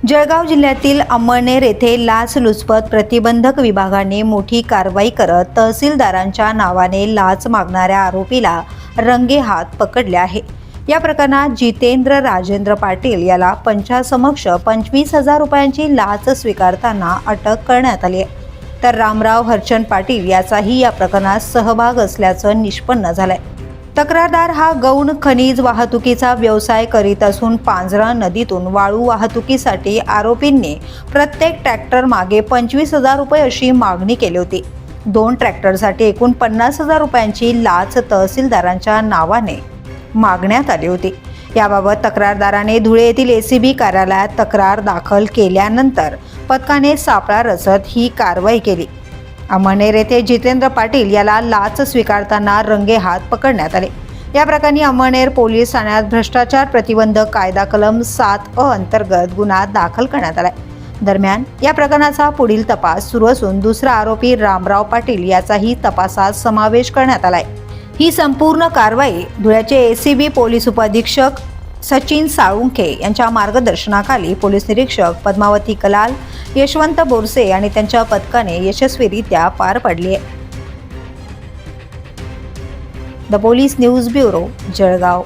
जळगाव जिल्ह्यातील अमळनेर येथे लाचलुचपत प्रतिबंधक विभागाने मोठी कारवाई करत तहसीलदारांच्या नावाने लाच मागणाऱ्या आरोपीला रंगेहात पकडले आहे। या प्रकरणात जितेंद्र राजेंद्र पाटील याला पंचासमक्ष 25,000 रुपयांची लाच स्वीकारताना अटक करण्यात आली आहे, तर रामराव हरचंद पाटील याचाही या प्रकरणात सहभाग असल्याचं निष्पन्न झालंय। तक्रारदार हा गौण खनिज वाहतुकीचा व्यवसाय करीत असून पांझरा नदीतून वाळू वाहतुकीसाठी आरोपींनी प्रत्येक ट्रॅक्टर मागे 25,000 रुपये अशी मागणी केली होती। 2 ट्रॅक्टरसाठी एकूण 50,000 रुपयांची लाच तहसीलदारांच्या नावाने मागण्यात आली होती। याबाबत तक्रारदाराने धुळे येथील एसीबी कार्यालयात तक्रार दाखल केल्यानंतर पथकाने सापळा रचत ही कारवाई केली। अमळनेर येथे जितेंद्र पाटील याला लाच स्वीकारताना रंगेहात पकडण्यात आले। या प्रकरणी अमळनेर पोलीस ठाण्यात भ्रष्टाचार प्रतिबंधक कायदा कलम 7(अ) अंतर्गत गुन्हा दाखल करण्यात आलाय। दरम्यान या प्रकरणाचा पुढील तपास सुरू असून दुसरा आरोपी रामराव पाटील याचाही तपासात समावेश करण्यात आलाय। ही संपूर्ण कारवाई धुळ्याचे एसीबी पोलीस उपाधीक्षक सचिन साळुंखे यांच्या मार्गदर्शनाखाली पोलीस निरीक्षक पद्मावती कलाल, यशवंत बोरसे आणि त्यांच्या पथकाने यशस्वीरित्या पार पडली आहे। The police news bureau, Jalgaon.